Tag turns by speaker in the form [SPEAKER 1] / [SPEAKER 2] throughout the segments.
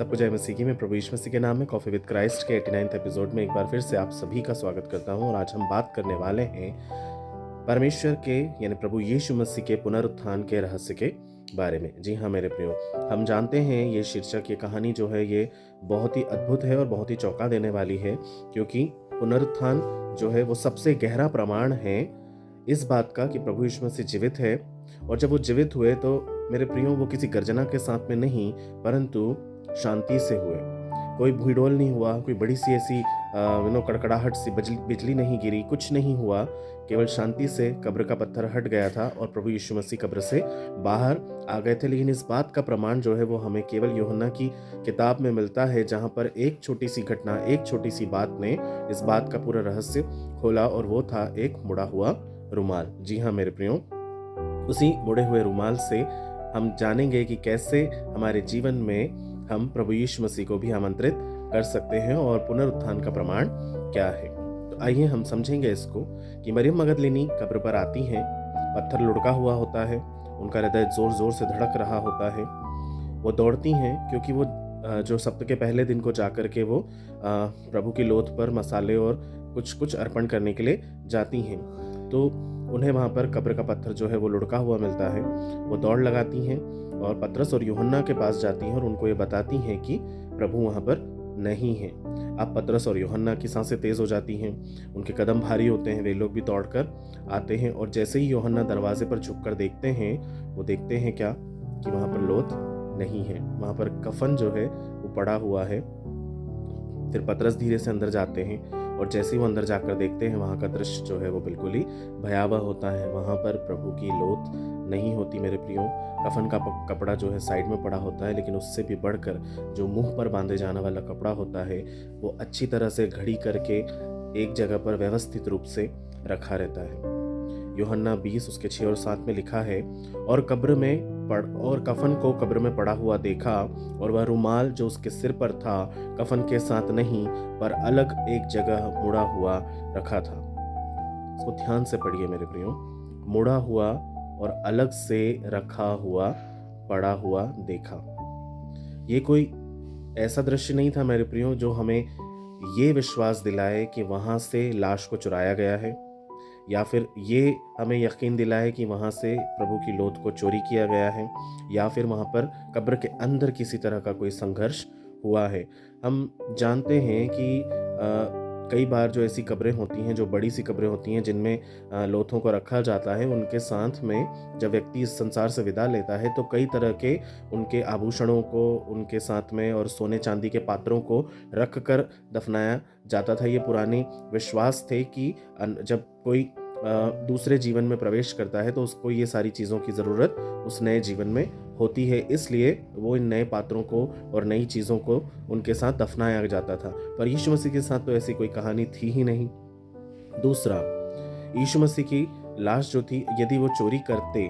[SPEAKER 1] सबको जय मसीह की। मैं प्रभु यीशु मसीह के नाम में कॉफ़ी विद क्राइस्ट के 89 एपिसोड में एक बार फिर से आप सभी का स्वागत करता हूं। और आज हम बात करने वाले हैं परमेश्वर के यानी प्रभु यीशु मसीह के पुनरुत्थान के रहस्य के बारे में। जी हाँ मेरे प्रियो, हम जानते हैं ये शीर्षक, ये कहानी जो है ये बहुत ही अद्भुत है और बहुत ही चौंका देने वाली है, क्योंकि पुनरुत्थान जो है वो सबसे गहरा प्रमाण है इस बात का कि प्रभु यीशु मसीह जीवित है। और जब वो जीवित हुए तो मेरे प्रियो, वो किसी गर्जना के साथ में नहीं परंतु शांति से हुए। कोई भूडोल नहीं हुआ, कोई बड़ी सी ऐसी कड़कड़ाहट सी बिजली नहीं गिरी, कुछ नहीं हुआ। केवल शांति से कब्र का पत्थर हट गया था और प्रभु यीशु मसीह कब्र से बाहर आ गए थे। लेकिन इस बात का प्रमाण जो है वो हमें केवल यूहन्ना की किताब में मिलता है, जहाँ पर एक छोटी सी घटना, एक छोटी सी बात ने इस बात का पूरा रहस्य खोला, और वो था एक मुड़ा हुआ रुमाल। जी हाँ मेरे प्रियो, उसी मुड़े हुए रुमाल से हम जानेंगे कि कैसे हमारे जीवन में हम प्रभु यीशु मसीह को भी आमंत्रित कर सकते हैं और पुनरुत्थान का प्रमाण क्या है। तो आइए हम समझेंगे इसको कि मरियम मगदलिनी कब्र पर आती हैं, पत्थर लुढ़का हुआ होता है, उनका हृदय जोर जोर से धड़क रहा होता है। वो दौड़ती हैं क्योंकि वो जो सप्ताह के पहले दिन को जाकर के वो प्रभु की लोथ पर मसाले और कुछ कुछ अर्पण करने के लिए जाती हैं। तो उन्हें वहाँ पर कब्र का पत्थर जो है वो लुढ़का हुआ मिलता है। वो दौड़ लगाती हैं और पतरस और यूहन्ना के पास जाती हैं और उनको ये बताती हैं कि प्रभु वहाँ पर नहीं है। अब पतरस और यूहन्ना की सांसें तेज हो जाती हैं, उनके कदम भारी होते हैं, वे लोग भी दौड़कर आते हैं। और जैसे ही यूहन्ना दरवाजे पर झुककर देखते हैं, वो देखते हैं क्या कि वहाँ पर लोथ नहीं है, वहाँ पर कफन जो है वो पड़ा हुआ है। फिर पतरस धीरे से अंदर जाते हैं और जैसे ही वो अंदर जाकर देखते हैं, वहाँ का दृश्य जो है वो बिल्कुल ही भयावह होता है। वहाँ पर प्रभु की लोथ नहीं होती मेरे प्रियो। कफन का कपड़ा जो है साइड में पड़ा होता है, लेकिन उससे भी बढ़कर जो मुंह पर बांधे जाने वाला कपड़ा होता है वो अच्छी तरह से घड़ी करके एक जगह पर व्यवस्थित रूप से रखा रहता है। यूहन्ना 20 उसके 6 और 7 में लिखा है, और कफन को कब्र में पड़ा हुआ देखा, और वह रुमाल जो उसके सिर पर था कफन के साथ नहीं पर अलग एक जगह मुड़ा हुआ रखा था। इसको ध्यान से पढ़िए मेरे प्रियो, मुड़ा हुआ और अलग से रखा हुआ, पड़ा हुआ देखा। ये कोई ऐसा दृश्य नहीं था मेरे प्रियो जो हमें ये विश्वास दिलाए कि वहां से लाश को चुराया गया है, या फिर ये हमें यकीन दिलाए कि वहाँ से प्रभु की लोथ को चोरी किया गया है, या फिर वहाँ पर कब्र के अंदर किसी तरह का कोई संघर्ष हुआ है। हम जानते हैं कि कई बार जो ऐसी कब्रें होती हैं, जो बड़ी सी कब्रें होती हैं जिनमें लोथों को रखा जाता है, उनके साथ में जब व्यक्ति इस संसार से विदा लेता है तो कई तरह के उनके आभूषणों को उनके साथ में और सोने चांदी के पात्रों को रख कर दफनाया जाता था। ये पुराने विश्वास थे कि जब कोई दूसरे जीवन में प्रवेश करता है तो उसको ये सारी चीज़ों की ज़रूरत उस नए जीवन में होती है, इसलिए वो इन नए पात्रों को और नई चीज़ों को उनके साथ दफनाया जाता था। पर यीशु मसीह के साथ तो ऐसी कोई कहानी थी ही नहीं। दूसरा, यीशु मसीह की लाश जो थी, यदि वो चोरी करते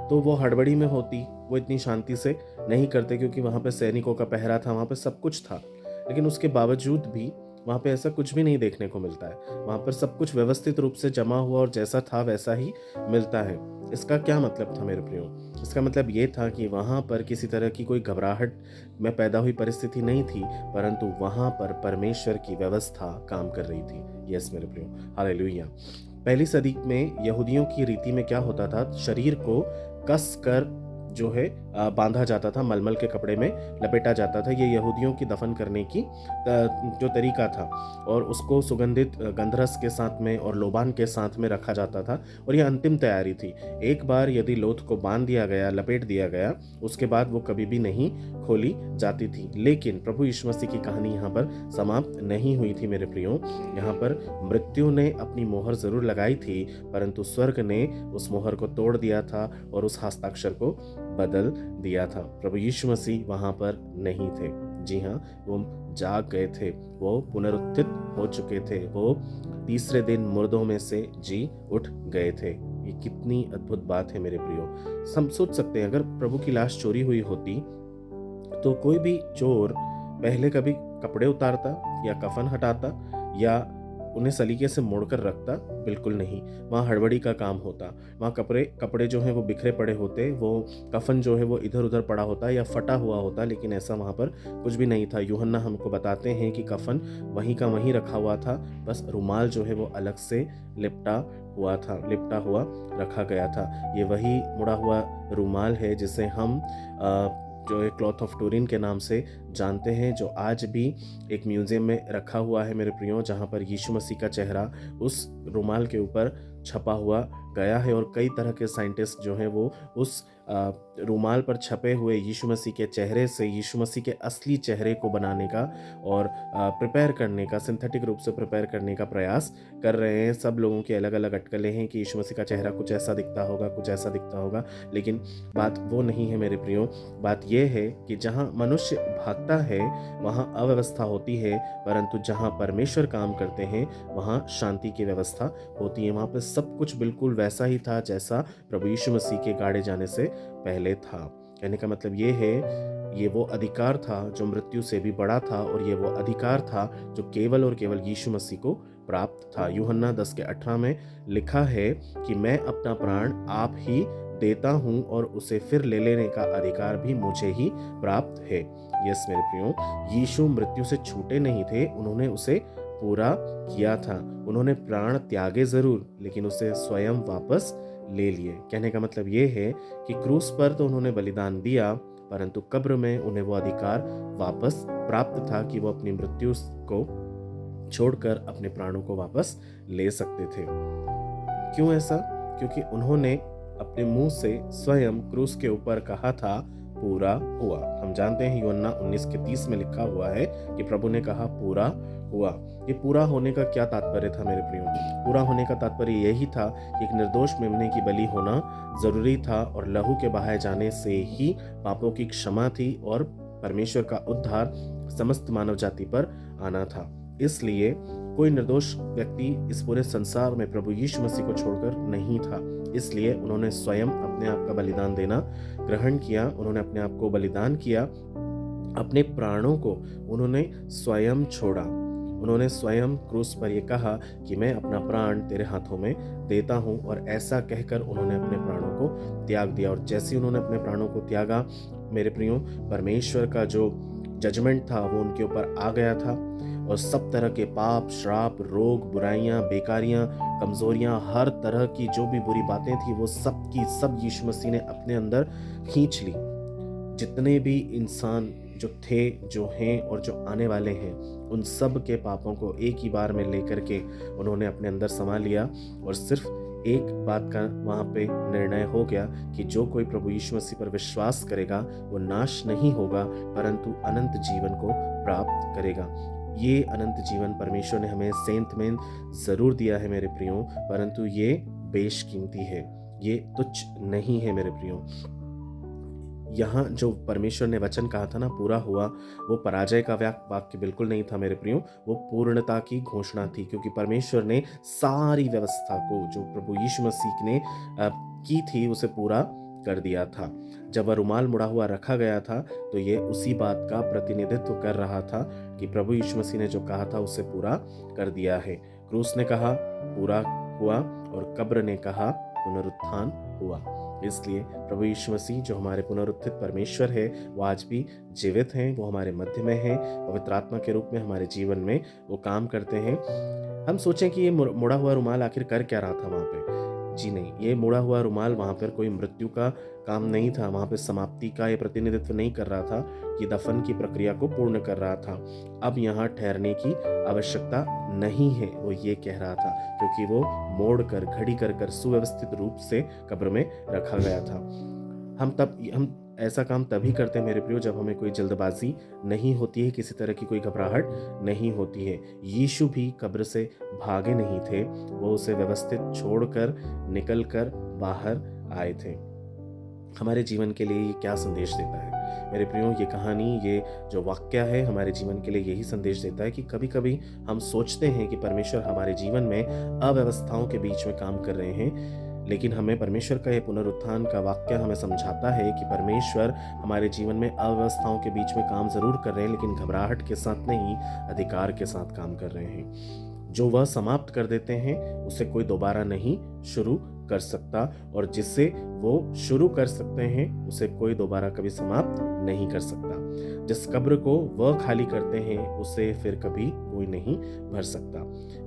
[SPEAKER 1] तो वो हड़बड़ी में होती, वो इतनी शांति से नहीं करते, क्योंकि वहाँ पे सैनिकों का पहरा था, वहाँ पे सब कुछ था। लेकिन उसके बावजूद भी वहाँ पे ऐसा कुछ भी नहीं देखने को मिलता है। वहाँ पर सब कुछ व्यवस्थित रूप से जमा हुआ और जैसा था वैसा ही मिलता है। इसका क्या मतलब था मेरे प्रियो? इसका मतलब ये था कि वहाँ पर किसी तरह की कोई घबराहट में पैदा हुई परिस्थिति नहीं थी, परंतु वहाँ पर परमेश्वर की व्यवस्था काम कर रही थी। यस मेरे प्रियो, हालेलुया। पहली सदी में यहूदियों की रीति में क्या होता था, शरीर को कस कर जो है बांधा जाता था, मलमल के कपड़े में लपेटा जाता था। ये यहूदियों की दफन करने की जो तरीका था, और उसको सुगंधित गंधरस के साथ में और लोबान के साथ में रखा जाता था, और ये अंतिम तैयारी थी। एक बार यदि लोथ को बांध दिया गया, लपेट दिया गया, उसके बाद वो कभी भी नहीं खोली जाती थी। लेकिन प्रभु यीशु मसीह की कहानी यहाँ पर समाप्त नहीं हुई थी मेरे प्रियो। यहाँ पर मृत्यु ने अपनी मोहर जरूर लगाई थी, परंतु स्वर्ग ने उस मोहर को तोड़ दिया था और उस हस्ताक्षर को बदल दिया था। प्रभु यीशु मसीह वहां पर नहीं थे। जी हाँ, वो जाग गए थे, वो पुनरुत्थित हो चुके थे, वो तीसरे दिन मुर्दों में से जी उठ गए थे। ये कितनी अद्भुत बात है मेरे प्रियो। हम सोच सकते हैं, अगर प्रभु की लाश चोरी हुई होती तो कोई भी चोर पहले कभी कपड़े उतारता या कफन हटाता या उन्हें सलीके से मोड़कर रखता, बिल्कुल नहीं। वहाँ हड़बड़ी का काम होता, वहाँ कपड़े जो हैं वो बिखरे पड़े होते, वो कफन जो है वो इधर उधर पड़ा होता या फटा हुआ होता, लेकिन ऐसा वहाँ पर कुछ भी नहीं था। यूहन्ना हमको बताते हैं कि कफन वहीं का वहीं रखा हुआ था, बस रुमाल जो है वो अलग से लिपटा हुआ रखा गया था। ये वही मुड़ा हुआ रुमाल है जिसे हम जो एक क्लॉथ ऑफ टूरिन के नाम से जानते हैं, जो आज भी एक म्यूजियम में रखा हुआ है मेरे प्रियो, जहाँ पर यीशु मसीह का चेहरा उस रुमाल के ऊपर छपा हुआ गया है। और कई तरह के साइंटिस्ट जो हैं वो उस रुमाल पर छपे हुए यीशु मसीह के चेहरे से यीशु मसीह के असली चेहरे को बनाने का और प्रिपेयर करने का, सिंथेटिक रूप से प्रिपेयर करने का प्रयास कर रहे हैं। सब लोगों की अलग अलग अटकलें हैं कि यीशु मसीह का चेहरा कुछ ऐसा दिखता होगा, कुछ ऐसा दिखता होगा, लेकिन बात वो नहीं है मेरे प्रियो। बात यह है कि जहाँ मनुष्य भागता है वहाँ अव्यवस्था होती है, परंतु जहाँ परमेश्वर काम करते हैं वहाँ शांति की व्यवस्था होती है। वहाँ पर सब कुछ बिल्कुल वैसा ही था जैसा प्रभु यीशु मसीह के गाड़े जाने से पहले था। कहने का मतलब ये है, ये वो अधिकार था जो मृत्यु से भी बड़ा था, और ये वो अधिकार था जो केवल और केवल यीशु मसीह को प्राप्त था। यूहन्ना 10:18 में लिखा है कि मैं अपना प्राण आप ही देता हूँ और उसे फिर ले लेने का अधिकार भी मुझे ही प्राप्त है। यस मेरे प्रियो, यीशु मृत्यु से छूटे नहीं थे, उन्होंने उसे पूरा किया था। उन्होंने प्राण त्यागे जरूर, लेकिन उसे स्वयं वापस ले लिए। कहने का मतलब ये है कि क्रूस पर तो उन्होंने बलिदान दिया, परंतु कब्र में उन्हें वो अधिकार वापस प्राप्त था कि वो अपनी मृत्यु को छोड़कर अपने प्राणों को वापस ले सकते थे। क्यों ऐसा? क्योंकि उन्होंने अपने मुंह से स्वयं क्रूस के ऊपर कहा था, पूरा हुआ। हम जानते हैं यूहन्ना 19:30 में लिखा हुआ है कि प्रभु ने कहा पूरा हुआ। ये पूरा होने का क्या तात्पर्य था मेरे प्रियो? पूरा होने का तात्पर्य यही था कि एक निर्दोष मेमने की बलि होना जरूरी था, और लहू के बहाए जाने से ही पापों की क्षमा थी और परमेश्वर का उद्धार समस्त मानव जाति पर आना था। इसलिए कोई निर्दोष व्यक्ति इस पूरे संसार में प्रभु यीशु मसीह को छोड़कर नहीं था। इसलिए उन्होंने स्वयं अपने आप का बलिदान देना ग्रहण किया। उन्होंने अपने आप को बलिदान किया, अपने प्राणों को उन्होंने स्वयं छोड़ा। उन्होंने स्वयं क्रूस पर यह कहा कि मैं अपना प्राण तेरे हाथों में देता हूं, और ऐसा कहकर उन्होंने अपने प्राणों को त्याग दिया। और जैसे उन्होंने अपने प्राणों को त्यागा मेरे प्रियो, परमेश्वर का जो जजमेंट था वो उनके ऊपर आ गया था, और सब तरह के पाप, श्राप, रोग, बुराइयां, बेकारियां, कमजोरियां, हर तरह की जो भी बुरी बातें थी वो सब की सब यीशु मसीह ने अपने अंदर खींच ली। जितने भी इंसान जो थे, जो हैं और जो आने वाले हैं, उन सब के पापों को एक ही बार में लेकर के उन्होंने अपने अंदर समा लिया, और सिर्फ एक बात का वहाँ पे निर्णय हो गया कि जो कोई प्रभु यीशु मसीह पर विश्वास करेगा वो नाश नहीं होगा, परंतु अनंत जीवन को प्राप्त करेगा। ये अनंत जीवन परमेश्वर ने हमें सेंत में जरूर दिया है मेरे प्रियो, परंतु ये बेशकीमती है, ये तुच्छ नहीं है मेरे प्रियो। यहाँ जो परमेश्वर ने वचन कहा था ना, पूरा हुआ, वो पराजय का वाक्य बिल्कुल नहीं था मेरे प्रियो, वो पूर्णता की घोषणा थी, क्योंकि परमेश्वर ने सारी व्यवस्था को जो प्रभु यीशु मसीह ने की थी उसे पूरा कर दिया था। जब वह रुमाल मुड़ा हुआ रखा गया था तो ये उसी बात का प्रतिनिधित्व कर रहा था कि प्रभु यीशु मसीह ने जो कहा था उसे पूरा कर दिया है। क्रूस ने कहा पूरा हुआ, और कब्र ने कहा पुनरुत्थान हुआ। इसलिए प्रभु यीशु मसीह जो हमारे पुनरुत्थित परमेश्वर है, वो आज भी जीवित हैं, वो हमारे मध्य में हैं, पवित्र आत्मा के रूप में हमारे जीवन में वो काम करते हैं। हम सोचें कि ये मुड़ा हुआ रुमाल आखिर कर क्या रहा था वहाँ पे? जी नहीं, ये मुड़ा हुआ रुमाल वहाँ पर कोई मृत्यु का काम नहीं था, वहाँ पे समाप्ति का ये प्रतिनिधित्व नहीं कर रहा था, ये दफन की प्रक्रिया को पूर्ण कर रहा था। अब यहाँ ठहरने की आवश्यकता नहीं है, वो ये कह रहा था, क्योंकि वो मोड़ कर, घड़ी कर सुव्यवस्थित रूप से कब्र में रखा गया था। हम ऐसा काम तभी करते हैं मेरे प्रियो जब हमें कोई जल्दबाजी नहीं होती है, किसी तरह की कोई घबराहट नहीं होती है। यीशु भी कब्र से भागे नहीं थे, वो उसे व्यवस्थित छोड़कर निकल कर बाहर आए थे। हमारे जीवन के लिए ये क्या संदेश देता है मेरे प्रियो? ये कहानी, ये जो वाक्य है हमारे जीवन के लिए यही संदेश देता है कि कभी कभी हम सोचते हैं कि परमेश्वर हमारे जीवन में अव्यवस्थाओं के बीच में काम कर रहे हैं, लेकिन हमें परमेश्वर का ये पुनरुत्थान का वाक्य हमें समझाता है कि परमेश्वर हमारे जीवन में अव्यवस्थाओं के बीच में काम जरूर कर रहे हैं, लेकिन घबराहट के साथ नहीं, अधिकार के साथ काम कर रहे हैं। जो वह समाप्त कर देते हैं उसे कोई दोबारा नहीं शुरू कर सकता, और जिससे वो शुरू कर सकते हैं उसे कोई दोबारा कभी समाप्त नहीं कर सकता। जिस कब्र को वह खाली करते हैं उसे फिर कभी कोई नहीं भर सकता।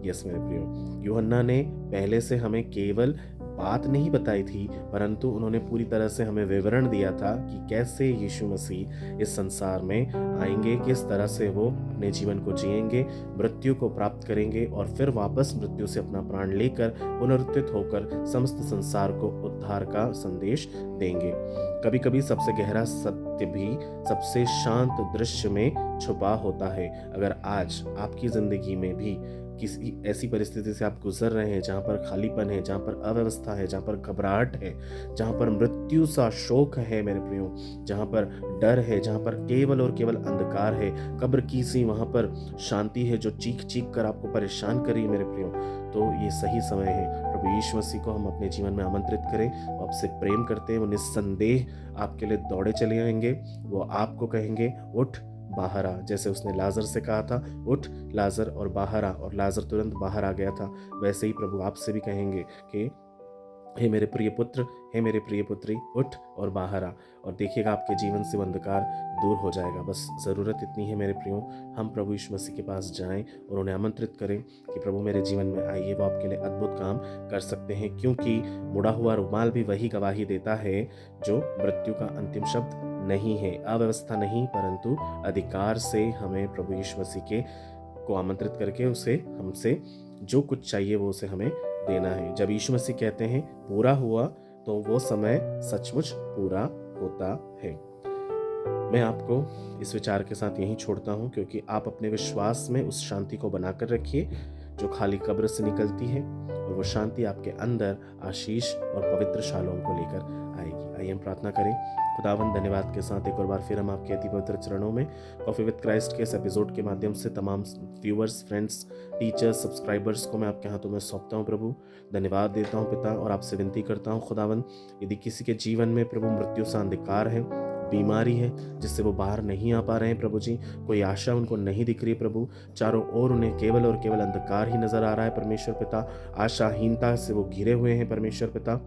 [SPEAKER 1] यस मेरे प्रियो, यूहन्ना ने पहले से हमें केवल बात नहीं बताई थी, परंतु उन्होंने पूरी तरह से हमें विवरण दिया था कि कैसे यीशु मसीह इस संसार में आएंगे, किस तरह से वो अपने जीवन को जिएंगे, मृत्यु को प्राप्त करेंगे और फिर वापस मृत्यु से अपना प्राण लेकर पुनरुत्थित होकर समस्त संसार को उद्धार का संदेश देंगे। कभी कभी सबसे गहरा सत्य भी सबसे शांत दृश्य में छुपा होता है। अगर आज आपकी जिंदगी में भी किसी ऐसी परिस्थिति से आप गुजर रहे हैं जहाँ पर खालीपन है, जहाँ पर अव्यवस्था है, जहाँ पर घबराहट है, जहाँ पर मृत्यु सा शोक है मेरे प्रियो, जहाँ पर डर है, जहाँ पर केवल और केवल अंधकार है, कब्र की सी वहाँ पर शांति है जो चीख चीख कर आपको परेशान कर रही है मेरे प्रियो, तो ये सही समय है प्रभु यीशु मसीह को हम अपने जीवन में आमंत्रित करें। वो आपसे प्रेम करते हैं, वो निस्संदेह आपके लिए दौड़े चले आएंगे। वो आपको कहेंगे उठ बाहर आ, जैसे उसने लाजर से कहा था उठ लाजर और बाहर आ, और लाजर तुरंत बाहर आ गया था। वैसे ही प्रभु आपसे भी कहेंगे कि हे मेरे प्रिय पुत्र, हे मेरे प्रिय पुत्री, उठ और बाहर आ, और देखिएगा आपके जीवन से अंधकार दूर हो जाएगा। बस ज़रूरत इतनी है मेरे प्रियो, हम प्रभु यीशु मसीह के पास जाएं और उन्हें आमंत्रित करें कि प्रभु मेरे जीवन में आइए। वो आपके लिए अद्भुत काम कर सकते हैं, क्योंकि मुड़ा हुआ रुमाल भी वही गवाही देता है जो मृत्यु का अंतिम शब्द नहीं है। अव्यवस्था नहीं, परंतु अधिकार से हमें प्रभु यीशु मसीह के को आमंत्रित करके उसे हमसे जो कुछ चाहिए वो उसे हमें देना है। जब यीशु मसीह कहते हैं पूरा हुआ, तो वो समय सचमुच पूरा होता है। मैं आपको इस विचार के साथ यहीं छोड़ता हूं, क्योंकि आप अपने विश्वास में उस शांति को बनाकर रखिए जो खाली कब्र से निकलती है, और वो शांति आपके अंदर आशीष और पवित्र शालोम को लेकर आएगी। आइए हम प्रार्थना करें। खुदावंद, धन्यवाद के साथ एक और बार फिर हम आपके अति पवित्र चरणों में कॉफी विद क्राइस्ट के इस एपिसोड के माध्यम से तमाम व्यूअर्स, फ्रेंड्स, टीचर्स, सब्सक्राइबर्स को मैं आपके हाथों में सौंपता हूँ प्रभु। धन्यवाद देता हूँ पिता, और आपसे विनती करता हूँ खुदावंद, यदि किसी के जीवन में प्रभु मृत्यु सा अंधकार है, बीमारी है जिससे वो बाहर नहीं आ पा रहे हैं प्रभु जी, कोई आशा उनको नहीं दिख रही प्रभु, चारों ओर उन्हें केवल और केवल अंधकार ही नजर आ रहा है परमेश्वर पिता, आशाहीनता से वो घिरे हुए हैं परमेश्वर पिता।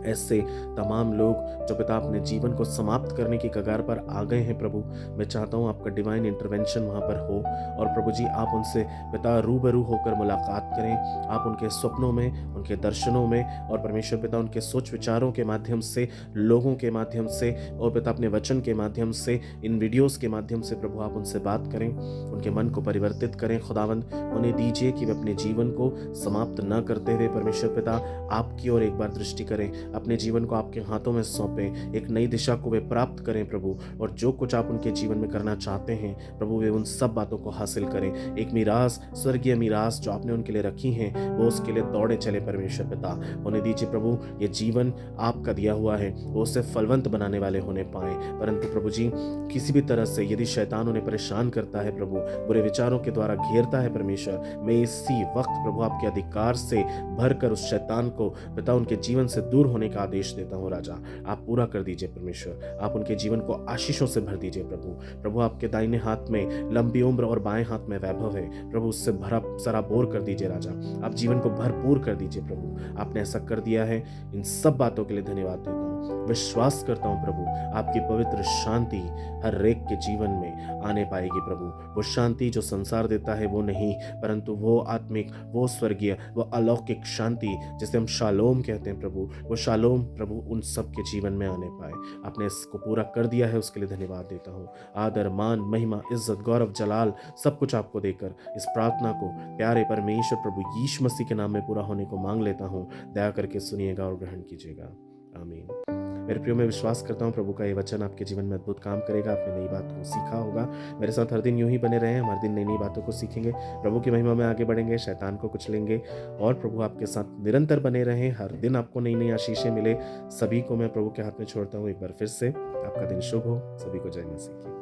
[SPEAKER 1] ऐसे तमाम लोग जो पिता अपने जीवन को समाप्त करने की कगार पर आ गए हैं प्रभु, मैं चाहता हूँ आपका डिवाइन इंटरवेंशन वहाँ पर हो, और प्रभु जी आप उनसे पिता रूबरू होकर मुलाकात करें। आप उनके स्वप्नों में, उनके दर्शनों में, और परमेश्वर पिता उनके सोच विचारों के माध्यम से, लोगों के माध्यम से, और पिता अपने वचन के माध्यम से, इन वीडियोस के माध्यम से प्रभु आप उनसे बात करें, उनके मन को परिवर्तित करें खुदावंद। उन्हें दीजिए कि वे अपने जीवन को समाप्त न करते हुए परमेश्वर पिता आपकी ओर एक बार दृष्टि करें, अपने जीवन को आपके हाथों में सौंपें, एक नई दिशा को वे प्राप्त करें प्रभु, और जो कुछ आप उनके जीवन में करना चाहते हैं प्रभु, वे उन सब बातों को हासिल करें। एक मीरास, स्वर्गीय मीरास जो आपने उनके लिए रखी हैं, वो उसके लिए दौड़े चले परमेश्वर पिता। उन्हें दीजिए प्रभु, ये जीवन आपका दिया हुआ है, वो उसे फलवंत बनाने वाले होने पाए। परंतु प्रभु जी किसी भी तरह से यदि शैतान उन्हें परेशान करता है प्रभु, बुरे विचारों के द्वारा घेरता है परमेश्वर, मैं इसी वक्त प्रभु आपके अधिकार से भरकर उस शैतान को पिता उनके जीवन से दूर होने का आदेश देता हूँ राजा। आप पूरा कर दीजिए परमेश्वर, आप उनके जीवन को आशीषों से भर दीजिए प्रभु। प्रभु आपके दाहिने हाथ में लंबी उम्र और बाएं हाथ में वैभव है प्रभु, उससे भरा सराबोर कर दीजिए राजा। आप जीवन को भरपूर कर दीजिए प्रभु, आपने ऐसा कर दिया है। इन सब बातों के लिए धन्यवाद देता हूँ। विश्वास करता हूँ प्रभु आपकी पवित्र शांति हर एक के जीवन में आने पाएगी प्रभु। वो शांति जो संसार देता है वो नहीं, परंतु वो आत्मिक, वो स्वर्गीय, वो अलौकिक शांति जिसे हम शालोम कहते हैं प्रभु, वो शालोम प्रभु उन सब के जीवन में आने पाए। आपने इसको पूरा कर दिया है, उसके लिए धन्यवाद देता हूँ। आदर, मान, महिमा, इज्जत, गौरव, जलाल सब कुछ आपको देकर इस प्रार्थना को प्यारे परमेश्वर प्रभु यीशु मसीह के नाम में पूरा होने को मांग लेता हूँ। दया करके सुनिएगा और ग्रहण कीजिएगा, आमीन। मेरे प्रियो, मैं विश्वास करता हूँ प्रभु का ये वचन आपके जीवन में अद्भुत काम करेगा। आपने नई बात को सीखा होगा। मेरे साथ हर दिन यूं ही बने रहें, हम हर दिन नई नई बातों को सीखेंगे, प्रभु की महिमा में आगे बढ़ेंगे, शैतान को कुचलेंगे, और प्रभु आपके साथ निरंतर बने रहें। हर दिन आपको नई नई आशीषें मिले। सभी को मैं प्रभु के हाथ में छोड़ता हूँ। एक बार फिर से आपका दिन शुभ हो। सभी को जय मसीह की।